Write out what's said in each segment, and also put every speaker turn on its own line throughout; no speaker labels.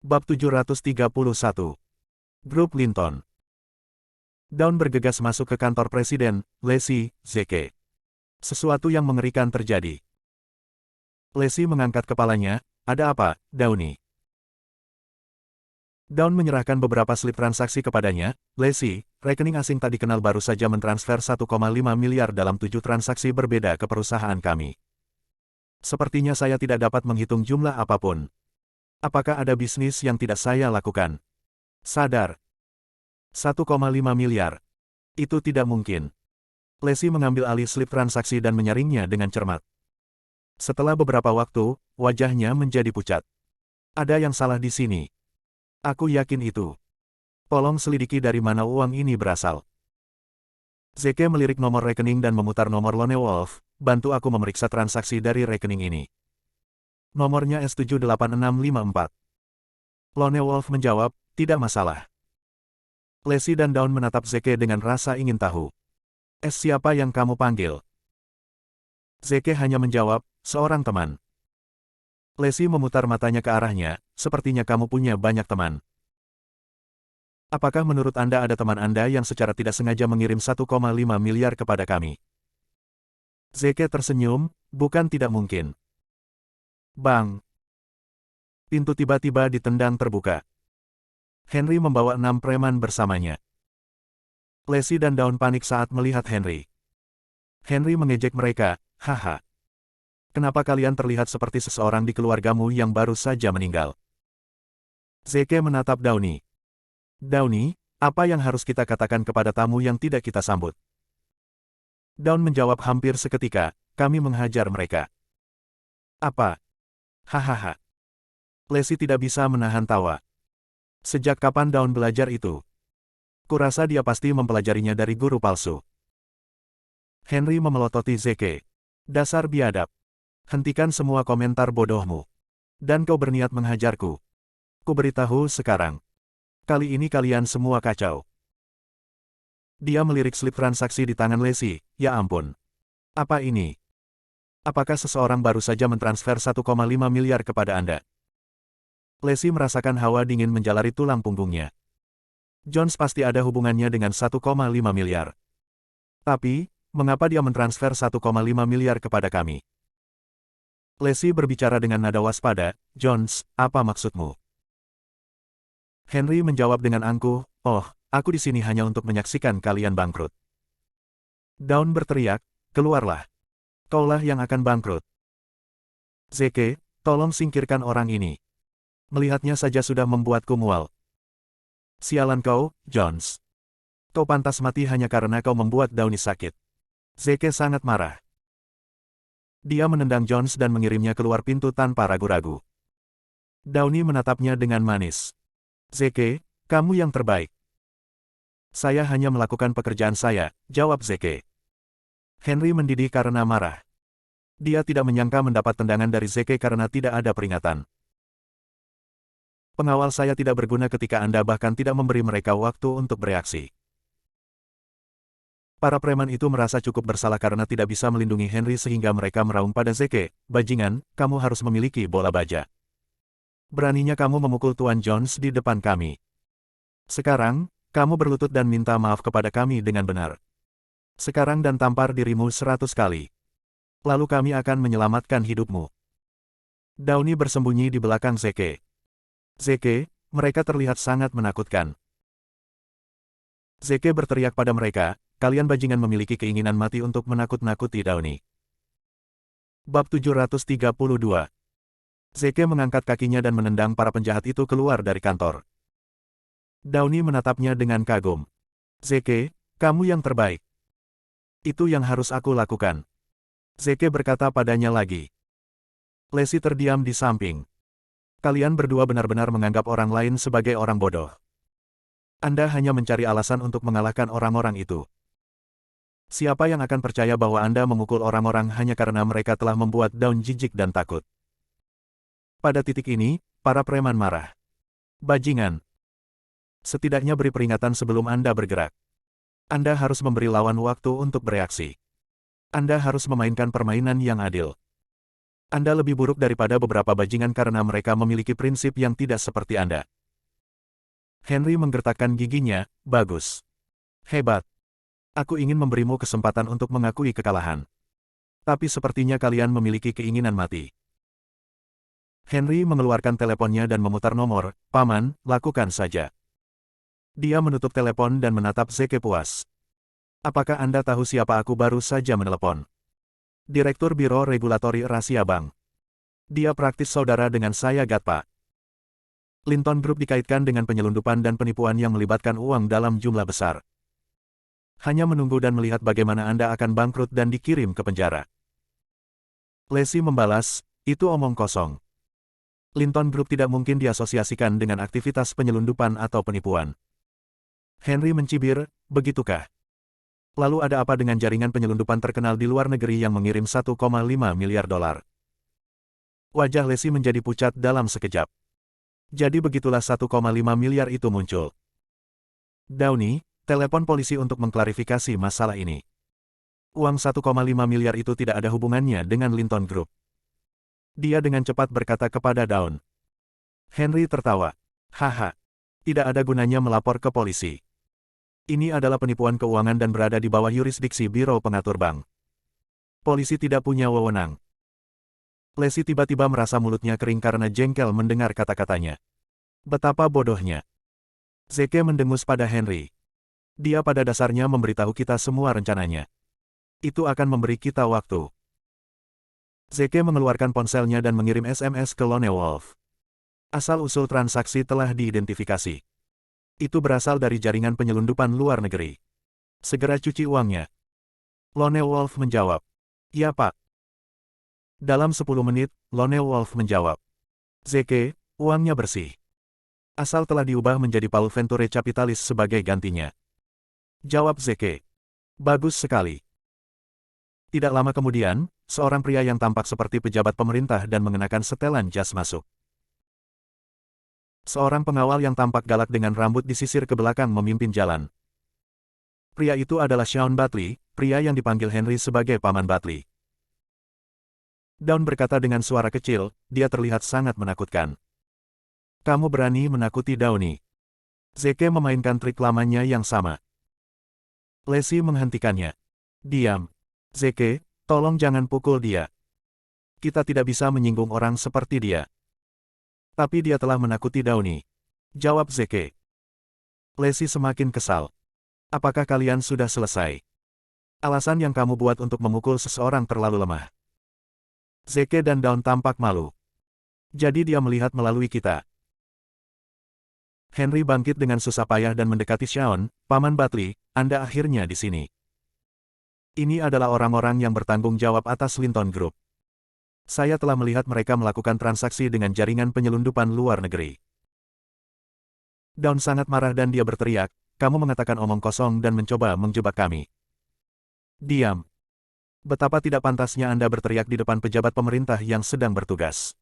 Bab 731. Grup Linton. Dawn bergegas masuk ke kantor Presiden, Lacey, Zeke. Sesuatu yang mengerikan terjadi. Lacey mengangkat kepalanya, ada apa, Downy? Dawn menyerahkan beberapa slip transaksi kepadanya. Lacey, rekening asing tadi kenal baru saja mentransfer 1,5 miliar dalam 7 transaksi berbeda ke perusahaan kami. Sepertinya saya tidak dapat menghitung jumlah apapun. Apakah ada bisnis yang tidak saya lakukan? Sadar. 1,5 miliar. Itu tidak mungkin. Lacey mengambil alih slip transaksi dan menyaringnya dengan cermat. Setelah beberapa waktu, wajahnya menjadi pucat. Ada yang salah di sini. Aku yakin itu. Tolong selidiki dari mana uang ini berasal. Zeke melirik nomor rekening dan memutar nomor Lone Wolf. Bantu aku memeriksa transaksi dari rekening ini. Nomornya S78654. Lone Wolf menjawab, tidak masalah. Lacey dan Dawn menatap Zeke dengan rasa ingin tahu. Siapa yang kamu panggil? Zeke hanya menjawab, seorang teman. Lacey memutar matanya ke arahnya, sepertinya kamu punya banyak teman. Apakah menurut Anda ada teman Anda yang secara tidak sengaja mengirim 1,5 miliar kepada kami? Zeke tersenyum, bukan tidak mungkin. Bang! Pintu tiba-tiba ditendang terbuka. Henry membawa 6 preman bersamanya. Lacey dan Dawn panik saat melihat Henry. Henry mengejek mereka, haha. Kenapa kalian terlihat seperti seseorang di keluargamu yang baru saja meninggal? Zeke menatap Downy. Downy, apa yang harus kita katakan kepada tamu yang tidak kita sambut? Dawn menjawab hampir seketika, kami menghajar mereka. Apa? Hahaha. Lacey tidak bisa menahan tawa. Sejak kapan Dawn belajar itu? Kurasa dia pasti mempelajarinya dari guru palsu. Henry memelototi Zeke. Dasar biadab. Hentikan semua komentar bodohmu. Dan kau berniat menghajarku. Kuberitahu sekarang. Kali ini kalian semua kacau. Dia melirik slip transaksi di tangan Lacey. Ya ampun. Apa ini? Apakah seseorang baru saja mentransfer 1,5 miliar kepada Anda? Lacey merasakan hawa dingin menjalari tulang punggungnya. Jones pasti ada hubungannya dengan 1,5 miliar. Tapi, mengapa dia mentransfer 1,5 miliar kepada kami? Lacey berbicara dengan nada waspada, Jones, apa maksudmu? Henry menjawab dengan angkuh, oh, aku di sini hanya untuk menyaksikan kalian bangkrut. Dawn berteriak, keluarlah. Kaulah yang akan bangkrut. Zeke, tolong singkirkan orang ini. Melihatnya saja sudah membuatku mual. Sialan kau, Jones. Kau pantas mati hanya karena kau membuat Downy sakit. Zeke sangat marah. Dia menendang Jones dan mengirimnya keluar pintu tanpa ragu-ragu. Downy menatapnya dengan manis. Zeke, kamu yang terbaik. Saya hanya melakukan pekerjaan saya, jawab Zeke. Henry mendidih karena marah. Dia tidak menyangka mendapat tendangan dari Zeke karena tidak ada peringatan. Pengawal saya tidak berguna ketika Anda bahkan tidak memberi mereka waktu untuk bereaksi. Para preman itu merasa cukup bersalah karena tidak bisa melindungi Henry sehingga mereka meraung pada Zeke, bajingan, kamu harus memiliki bola baja. Beraninya kamu memukul Tuan Jones di depan kami. Sekarang, kamu berlutut dan minta maaf kepada kami dengan benar. Sekarang dan tampar dirimu 100 kali. Lalu kami akan menyelamatkan hidupmu. Downy bersembunyi di belakang Zeke. Zeke, mereka terlihat sangat menakutkan. Zeke berteriak pada mereka, kalian bajingan memiliki keinginan mati untuk menakut-nakuti Downy. Bab 732. Zeke mengangkat kakinya dan menendang para penjahat itu keluar dari kantor. Downy menatapnya dengan kagum. Zeke, kamu yang terbaik. Itu yang harus aku lakukan. Zeke berkata padanya lagi. Lacey terdiam di samping. Kalian berdua benar-benar menganggap orang lain sebagai orang bodoh. Anda hanya mencari alasan untuk mengalahkan orang-orang itu. Siapa yang akan percaya bahwa Anda memukul orang-orang hanya karena mereka telah membuat Dawn jijik dan takut? Pada titik ini, para preman marah. Bajingan. Setidaknya beri peringatan sebelum Anda bergerak. Anda harus memberi lawan waktu untuk bereaksi. Anda harus memainkan permainan yang adil. Anda lebih buruk daripada beberapa bajingan karena mereka memiliki prinsip yang tidak seperti Anda. Henry menggertakkan giginya, bagus. Hebat. Aku ingin memberimu kesempatan untuk mengakui kekalahan. Tapi sepertinya kalian memiliki keinginan mati. Henry mengeluarkan teleponnya dan memutar nomor. Paman, lakukan saja. Dia menutup telepon dan menatap Zeke puas. Apakah Anda tahu siapa aku baru saja menelepon? Direktur Biro Regulatori Rahasia Bank. Dia praktis saudara dengan saya Gatpa. Linton Group dikaitkan dengan penyelundupan dan penipuan yang melibatkan uang dalam jumlah besar. Hanya menunggu dan melihat bagaimana Anda akan bangkrut dan dikirim ke penjara. Lacey membalas, itu omong kosong. Linton Group tidak mungkin diasosiasikan dengan aktivitas penyelundupan atau penipuan. Henry mencibir, begitukah? Lalu ada apa dengan jaringan penyelundupan terkenal di luar negeri yang mengirim 1,5 miliar dolar? Wajah Lacey menjadi pucat dalam sekejap. Jadi begitulah 1,5 miliar itu muncul. Downey, telepon polisi untuk mengklarifikasi masalah ini. Uang 1,5 miliar itu tidak ada hubungannya dengan Linton Group. Dia dengan cepat berkata kepada Dawn. Henry tertawa. Haha. Tidak ada gunanya melapor ke polisi. Ini adalah penipuan keuangan dan berada di bawah yurisdiksi Biro Pengatur Bank. Polisi tidak punya wewenang. Lacey tiba-tiba merasa mulutnya kering karena jengkel mendengar kata-katanya. Betapa bodohnya. Zeke mendengus pada Henry. Dia pada dasarnya memberitahu kita semua rencananya. Itu akan memberi kita waktu. Zeke mengeluarkan ponselnya dan mengirim SMS ke Lone Wolf. Asal-usul transaksi telah diidentifikasi. Itu berasal dari jaringan penyelundupan luar negeri. Segera cuci uangnya. Lone Wolf menjawab. Ya Pak. Dalam 10 menit, Lone Wolf menjawab. Zeke, uangnya bersih. Asal telah diubah menjadi Paul Venture Capitalis sebagai gantinya. Jawab Zeke. Bagus sekali. Tidak lama kemudian, seorang pria yang tampak seperti pejabat pemerintah dan mengenakan setelan jas masuk. Seorang pengawal yang tampak galak dengan rambut disisir ke belakang memimpin jalan. Pria itu adalah Sean Butley, pria yang dipanggil Henry sebagai Paman Butley. Dawn berkata dengan suara kecil, dia terlihat sangat menakutkan. Kamu berani menakuti Downey. Zeke memainkan trik lamanya yang sama. Lacey menghentikannya. Diam. Zeke, tolong jangan pukul dia. Kita tidak bisa menyinggung orang seperti dia. Tapi dia telah menakuti Downey. Jawab Zeke. Lacey semakin kesal. Apakah kalian sudah selesai? Alasan yang kamu buat untuk memukul seseorang terlalu lemah. Zeke dan Dawn tampak malu. Jadi dia melihat melalui kita. Henry bangkit dengan susah payah dan mendekati Sean. Paman Butley, Anda akhirnya di sini. Ini adalah orang-orang yang bertanggung jawab atas Linton Group. Saya telah melihat mereka melakukan transaksi dengan jaringan penyelundupan luar negeri. Dawn sangat marah dan dia berteriak, kamu mengatakan omong kosong dan mencoba menjebak kami. Diam. Betapa tidak pantasnya Anda berteriak di depan pejabat pemerintah yang sedang bertugas.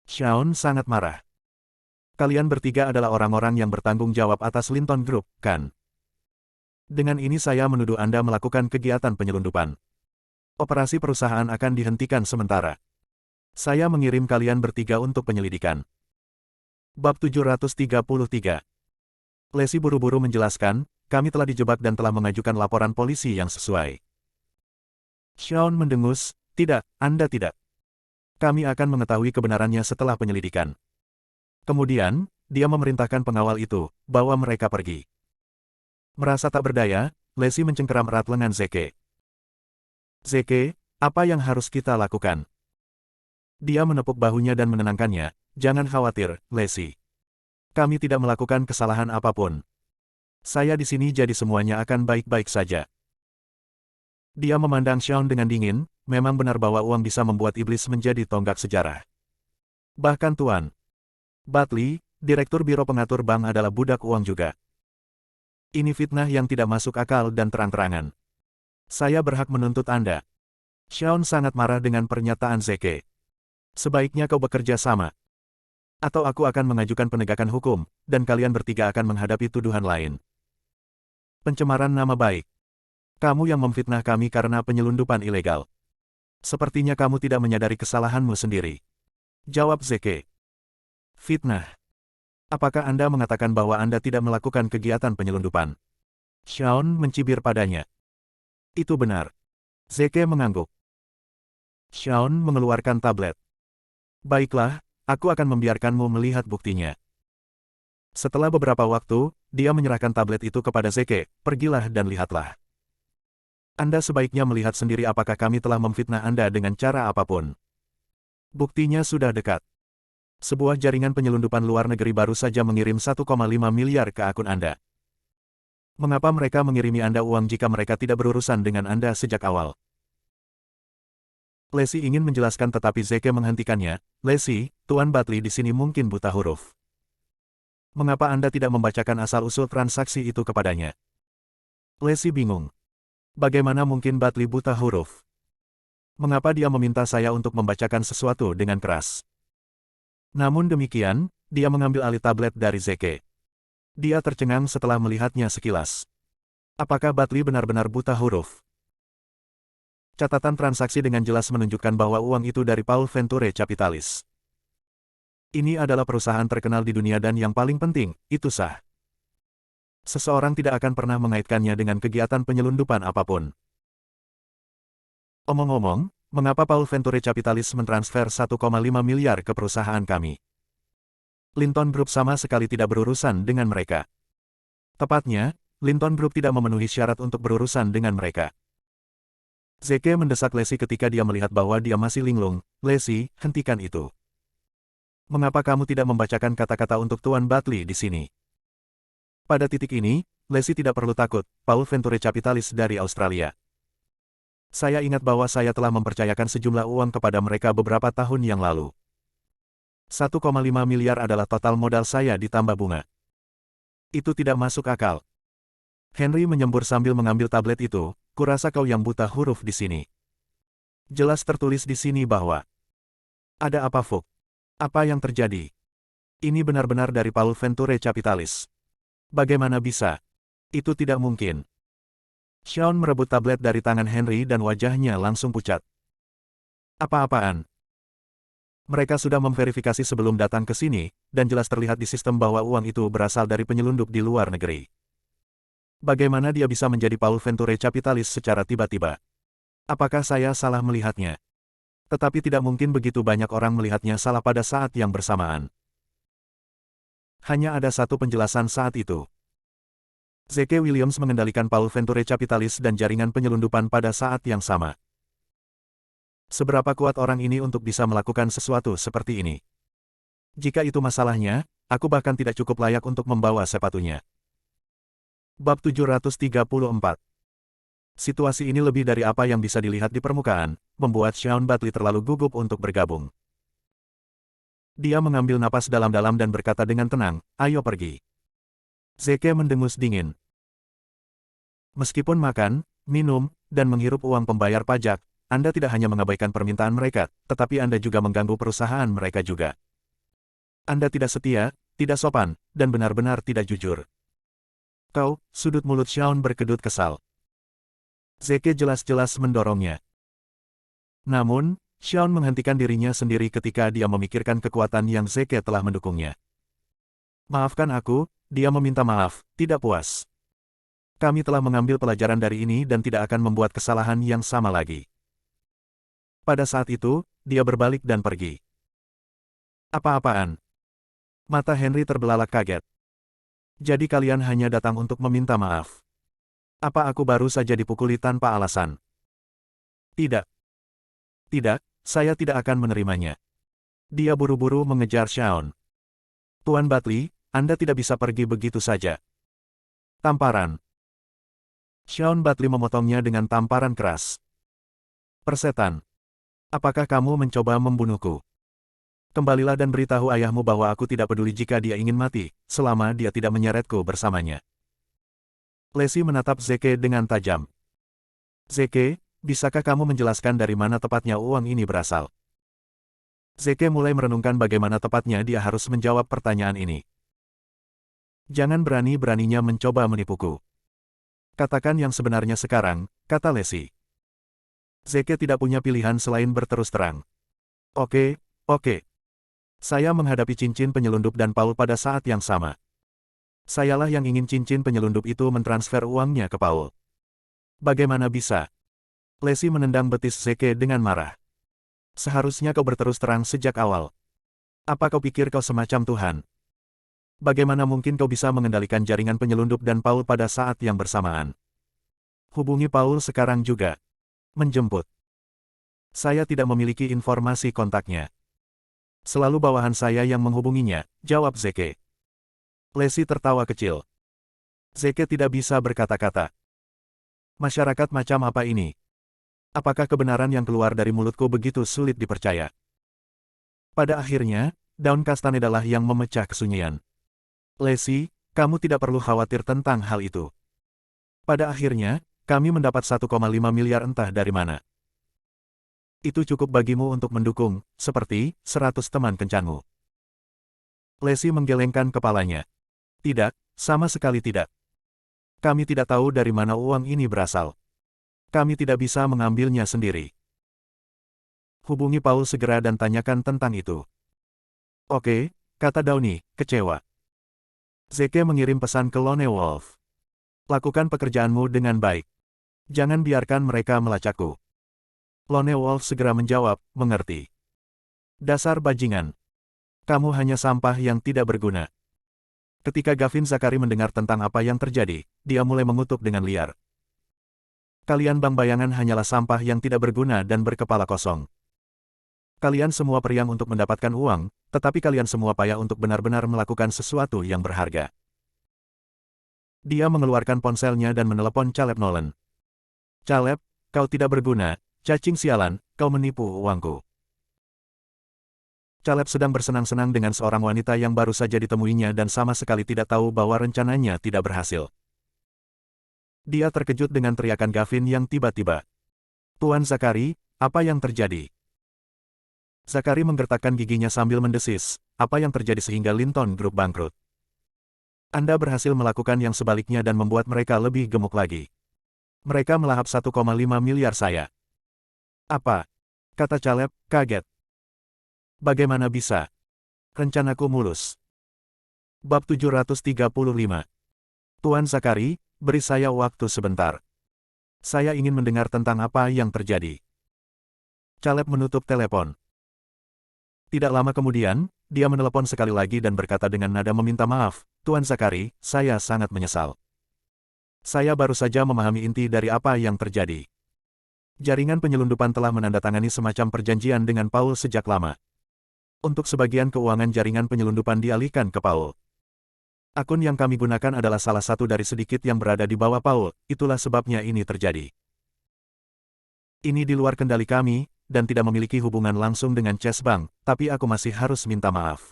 Sean sangat marah. Kalian bertiga adalah orang-orang yang bertanggung jawab atas Linton Group, kan? Dengan ini saya menuduh Anda melakukan kegiatan penyelundupan. Operasi perusahaan akan dihentikan sementara. Saya mengirim kalian bertiga untuk penyelidikan. Bab 733. Lacey buru-buru menjelaskan, kami telah dijebak dan telah mengajukan laporan polisi yang sesuai. Sean mendengus, tidak, Anda tidak. Kami akan mengetahui kebenarannya setelah penyelidikan. Kemudian, dia memerintahkan pengawal itu, bawa mereka pergi. Merasa tak berdaya, Lacey mencengkeram erat lengan Zeke. Zeke, apa yang harus kita lakukan? Dia menepuk bahunya dan menenangkannya, jangan khawatir, Lacey. Kami tidak melakukan kesalahan apapun. Saya di sini jadi semuanya akan baik-baik saja. Dia memandang Sean dengan dingin, memang benar bahwa uang bisa membuat iblis menjadi tonggak sejarah. Bahkan Tuan Butley, Direktur Biro Pengatur Bank adalah budak uang juga. Ini fitnah yang tidak masuk akal dan terang-terangan. Saya berhak menuntut Anda. Sean sangat marah dengan pernyataan Zeke. Sebaiknya kau bekerja sama. Atau aku akan mengajukan penegakan hukum, dan kalian bertiga akan menghadapi tuduhan lain. Pencemaran nama baik. Kamu yang memfitnah kami karena penyelundupan ilegal. Sepertinya kamu tidak menyadari kesalahanmu sendiri. Jawab Zeke. Fitnah. Apakah Anda mengatakan bahwa Anda tidak melakukan kegiatan penyelundupan? Shaun mencibir padanya. Itu benar. Zeke mengangguk. Shaun mengeluarkan tablet. Baiklah, aku akan membiarkanmu melihat buktinya. Setelah beberapa waktu, dia menyerahkan tablet itu kepada Zeke. Pergilah dan lihatlah. Anda sebaiknya melihat sendiri apakah kami telah memfitnah Anda dengan cara apapun. Buktinya sudah dekat. Sebuah jaringan penyelundupan luar negeri baru saja mengirim 1,5 miliar ke akun Anda. Mengapa mereka mengirimi Anda uang jika mereka tidak berurusan dengan Anda sejak awal? Lacey ingin menjelaskan tetapi Zeke menghentikannya. Lacey, Tuan Batley di sini mungkin buta huruf. Mengapa Anda tidak membacakan asal-usul transaksi itu kepadanya? Lacey bingung. Bagaimana mungkin Batley buta huruf? Mengapa dia meminta saya untuk membacakan sesuatu dengan keras? Namun demikian, dia mengambil alih tablet dari Zeke. Dia tercengang setelah melihatnya sekilas. Apakah Batley benar-benar buta huruf? Catatan transaksi dengan jelas menunjukkan bahwa uang itu dari Paul Venture Capitalis. Ini adalah perusahaan terkenal di dunia dan yang paling penting, itu sah. Seseorang tidak akan pernah mengaitkannya dengan kegiatan penyelundupan apapun. Omong-omong, mengapa Paul Venture Capitalis mentransfer 1,5 miliar ke perusahaan kami? Linton Group sama sekali tidak berurusan dengan mereka. Tepatnya, Linton Group tidak memenuhi syarat untuk berurusan dengan mereka. Zeke mendesak Lacey ketika dia melihat bahwa dia masih linglung. Lacey, hentikan itu. Mengapa kamu tidak membacakan kata-kata untuk Tuan Batley di sini? Pada titik ini, Lacey tidak perlu takut, Paul Venture Capitalis dari Australia. Saya ingat bahwa saya telah mempercayakan sejumlah uang kepada mereka beberapa tahun yang lalu. 1,5 miliar adalah total modal saya ditambah bunga. Itu tidak masuk akal. Henry menyembur sambil mengambil tablet itu. Kurasa kau yang buta huruf di sini. Jelas tertulis di sini bahwa ada apa, Fuk? Apa yang terjadi? Ini benar-benar dari Paul Venture Capitalis. Bagaimana bisa? Itu tidak mungkin. Shaun merebut tablet dari tangan Henry dan wajahnya langsung pucat. Apa-apaan? Mereka sudah memverifikasi sebelum datang ke sini, dan jelas terlihat di sistem bahwa uang itu berasal dari penyelundup di luar negeri. Bagaimana dia bisa menjadi Paul Venture Capitalis secara tiba-tiba? Apakah saya salah melihatnya? Tetapi tidak mungkin begitu banyak orang melihatnya salah pada saat yang bersamaan. Hanya ada satu penjelasan saat itu. Zeke Williams mengendalikan Paul Venture Capitalis dan jaringan penyelundupan pada saat yang sama. Seberapa kuat orang ini untuk bisa melakukan sesuatu seperti ini? Jika itu masalahnya, aku bahkan tidak cukup layak untuk membawa sepatunya. Bab 734. Situasi ini lebih dari apa yang bisa dilihat di permukaan, membuat Shaun Batley terlalu gugup untuk bergabung. Dia mengambil napas dalam-dalam dan berkata dengan tenang, ayo pergi. Zeke mendengus dingin. Meskipun makan, minum, dan menghirup uang pembayar pajak, Anda tidak hanya mengabaikan permintaan mereka, tetapi Anda juga mengganggu perusahaan mereka juga. Anda tidak setia, tidak sopan, dan benar-benar tidak jujur. Kau, sudut mulut Shaun berkedut kesal. Zeke jelas-jelas mendorongnya. Namun, Shaun menghentikan dirinya sendiri ketika dia memikirkan kekuatan yang Zeke telah mendukungnya. Maafkan aku, dia meminta maaf, tidak puas. Kami telah mengambil pelajaran dari ini dan tidak akan membuat kesalahan yang sama lagi. Pada saat itu, dia berbalik dan pergi. Apa-apaan? Mata Henry terbelalak kaget. Jadi kalian hanya datang untuk meminta maaf. Apa aku baru saja dipukuli tanpa alasan? Tidak. Tidak, saya tidak akan menerimanya. Dia buru-buru mengejar Shaun. Tuan Batley, Anda tidak bisa pergi begitu saja. Tamparan. Shaun Batley memotongnya dengan tamparan keras. Persetan. Apakah kamu mencoba membunuhku? Kembalilah dan beritahu ayahmu bahwa aku tidak peduli jika dia ingin mati, selama dia tidak menyeretku bersamanya. Lacey menatap Zeke dengan tajam. Zeke, bisakah kamu menjelaskan dari mana tepatnya uang ini berasal? Zeke mulai merenungkan bagaimana tepatnya dia harus menjawab pertanyaan ini. Jangan berani-beraninya mencoba menipuku. Katakan yang sebenarnya sekarang, kata Lacey. Zeke tidak punya pilihan selain berterus terang. Oke, oke. Saya menghadapi cincin penyelundup dan Paul pada saat yang sama. Sayalah yang ingin cincin penyelundup itu mentransfer uangnya ke Paul. Bagaimana bisa? Lacey menendang betis Zeke dengan marah. Seharusnya kau berterus terang sejak awal. Apa kau pikir kau semacam Tuhan? Bagaimana mungkin kau bisa mengendalikan jaringan penyelundup dan Paul pada saat yang bersamaan? Hubungi Paul sekarang juga. Menjemput. Saya tidak memiliki informasi kontaknya. Selalu bawahan saya yang menghubunginya, jawab Zeke. Lacey tertawa kecil. Zeke tidak bisa berkata-kata. Masyarakat macam apa ini? Apakah kebenaran yang keluar dari mulutku begitu sulit dipercaya? Pada akhirnya, daun kastanedalah yang memecah kesunyian. Lacey, kamu tidak perlu khawatir tentang hal itu. Pada akhirnya, kami mendapat 1,5 miliar entah dari mana. Itu cukup bagimu untuk mendukung, seperti 100 teman kencanmu. Lacey menggelengkan kepalanya. Tidak, sama sekali tidak. Kami tidak tahu dari mana uang ini berasal. Kami tidak bisa mengambilnya sendiri. Hubungi Paul segera dan tanyakan tentang itu. Oke, kata Downey, kecewa. Zeke mengirim pesan ke Lone Wolf. Lakukan pekerjaanmu dengan baik. Jangan biarkan mereka melacakku. Lone Wolf segera menjawab, mengerti. Dasar bajingan. Kamu hanya sampah yang tidak berguna. Ketika Gavin Zakari mendengar tentang apa yang terjadi, dia mulai mengutuk dengan liar. Kalian Bang Bayangan hanyalah sampah yang tidak berguna dan berkepala kosong. Kalian semua periang untuk mendapatkan uang, tetapi kalian semua payah untuk benar-benar melakukan sesuatu yang berharga. Dia mengeluarkan ponselnya dan menelepon Caleb Nolan. Caleb, kau tidak berguna, cacing sialan, kau menipu uangku. Caleb sedang bersenang-senang dengan seorang wanita yang baru saja ditemuinya dan sama sekali tidak tahu bahwa rencananya tidak berhasil. Dia terkejut dengan teriakan Gavin yang tiba-tiba. Tuan Zakari, apa yang terjadi? Zakari menggertakkan giginya sambil mendesis, apa yang terjadi sehingga Linton Group bangkrut? Anda berhasil melakukan yang sebaliknya dan membuat mereka lebih gemuk lagi. Mereka melahap 1,5 miliar saya. Apa? Kata Caleb, kaget. Bagaimana bisa? Rencanaku mulus. Bab 735. Tuan Zakari, beri saya waktu sebentar. Saya ingin mendengar tentang apa yang terjadi. Caleb menutup telepon. Tidak lama kemudian, dia menelepon sekali lagi dan berkata dengan nada meminta maaf, Tuan Zakari, saya sangat menyesal. Saya baru saja memahami inti dari apa yang terjadi. Jaringan penyelundupan telah menandatangani semacam perjanjian dengan Paul sejak lama. Untuk sebagian keuangan jaringan penyelundupan dialihkan ke Paul. Akun yang kami gunakan adalah salah satu dari sedikit yang berada di bawah Paul, itulah sebabnya ini terjadi. Ini di luar kendali kami, dan tidak memiliki hubungan langsung dengan Chase Bank, tapi aku masih harus minta maaf.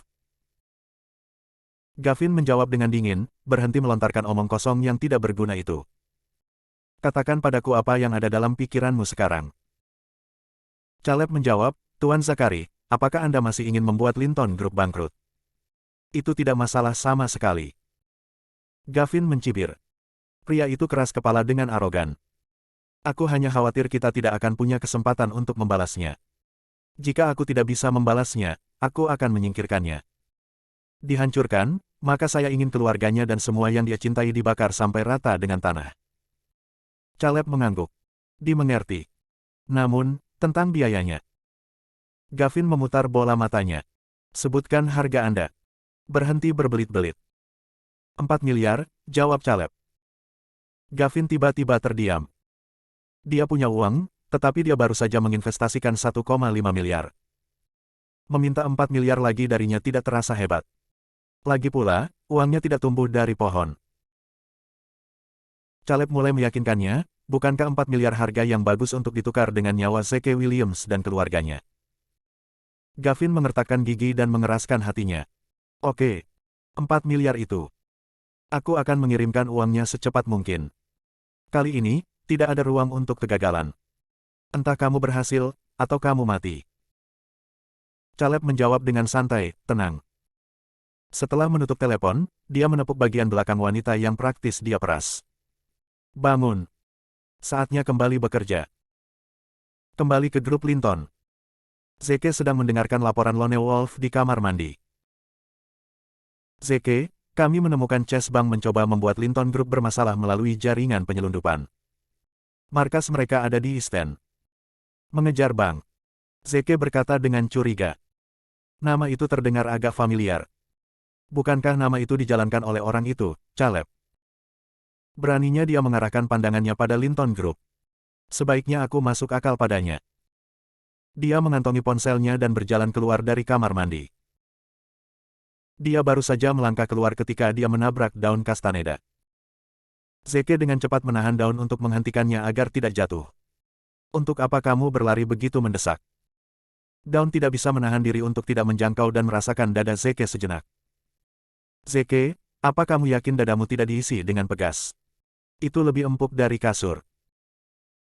Gavin menjawab dengan dingin, berhenti melontarkan omong kosong yang tidak berguna itu. Katakan padaku apa yang ada dalam pikiranmu sekarang. Caleb menjawab, Tuan Zakari, apakah Anda masih ingin membuat Linton Group bangkrut? Itu tidak masalah sama sekali. Gavin mencibir. Pria itu keras kepala dengan arogan. Aku hanya khawatir kita tidak akan punya kesempatan untuk membalasnya. Jika aku tidak bisa membalasnya, aku akan menyingkirkannya. Dihancurkan, maka saya ingin keluarganya dan semua yang dia cintai dibakar sampai rata dengan tanah. Caleb mengangguk. Dimengerti. Namun, tentang biayanya. Gavin memutar bola matanya. Sebutkan harga Anda. Berhenti berbelit-belit. 4 miliar, jawab Caleb. Gavin tiba-tiba terdiam. Dia punya uang, tetapi dia baru saja menginvestasikan 1,5 miliar. Meminta 4 miliar lagi darinya tidak terasa hebat. Lagi pula, uangnya tidak tumbuh dari pohon. Caleb mulai meyakinkannya, bukankah 4 miliar harga yang bagus untuk ditukar dengan nyawa Zeke Williams dan keluarganya? Gavin mengertakkan gigi dan mengeraskan hatinya. Oke. 4 miliar itu. Aku akan mengirimkan uangnya secepat mungkin. Kali ini, tidak ada ruang untuk kegagalan. Entah kamu berhasil, atau kamu mati. Caleb menjawab dengan santai, tenang. Setelah menutup telepon, dia menepuk bagian belakang wanita yang praktis dia peras. Bangun. Saatnya kembali bekerja. Kembali ke grup Linton. Zeke sedang mendengarkan laporan Lone Wolf di kamar mandi. Zeke, kami menemukan Chase Bank mencoba membuat Linton Group bermasalah melalui jaringan penyelundupan. Markas mereka ada di East End. Mengejar bank. Zeke berkata dengan curiga. Nama itu terdengar agak familiar. Bukankah nama itu dijalankan oleh orang itu, Caleb? Beraninya dia mengarahkan pandangannya pada Linton Group. Sebaiknya aku masuk akal padanya. Dia mengantongi ponselnya dan berjalan keluar dari kamar mandi. Dia baru saja melangkah keluar ketika dia menabrak daun kastaneda. Zeke dengan cepat menahan daun untuk menghentikannya agar tidak jatuh. Untuk apa kamu berlari begitu mendesak? Daun tidak bisa menahan diri untuk tidak menjangkau dan merasakan dada Zeke sejenak. Zeke, apa kamu yakin dadamu tidak diisi dengan pegas? Itu lebih empuk dari kasur.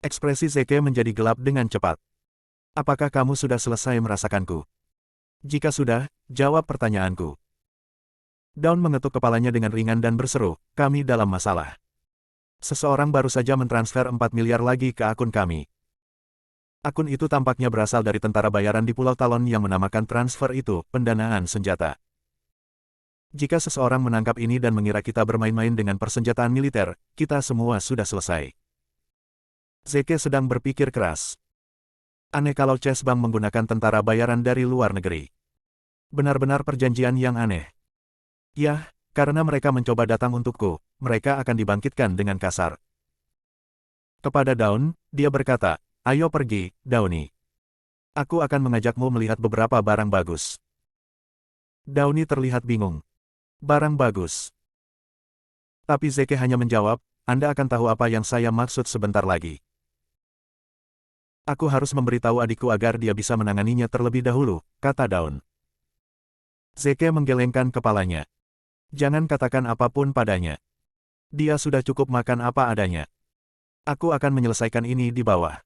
Ekspresi Zeke menjadi gelap dengan cepat. Apakah kamu sudah selesai merasakanku? Jika sudah, jawab pertanyaanku. Daun mengetuk kepalanya dengan ringan dan berseru, kami dalam masalah. Seseorang baru saja mentransfer 4 miliar lagi ke akun kami. Akun itu tampaknya berasal dari tentara bayaran di Pulau Talon yang menamakan transfer itu pendanaan senjata. Jika seseorang menangkap ini dan mengira kita bermain-main dengan persenjataan militer, kita semua sudah selesai. Zeke sedang berpikir keras. Aneh kalau Chase Bank menggunakan tentara bayaran dari luar negeri. Benar-benar perjanjian yang aneh. Yah, karena mereka mencoba datang untukku, mereka akan dibangkitkan dengan kasar. Kepada Dawn, dia berkata, ayo pergi, Downy. Aku akan mengajakmu melihat beberapa barang bagus. Downy terlihat bingung. Barang bagus. Tapi Zeke hanya menjawab, Anda akan tahu apa yang saya maksud sebentar lagi. Aku harus memberitahu adikku agar dia bisa menanganinya terlebih dahulu, kata Dawn. Zeke menggelengkan kepalanya. Jangan katakan apapun padanya. Dia sudah cukup makan apa adanya. Aku akan menyelesaikan ini di bawah.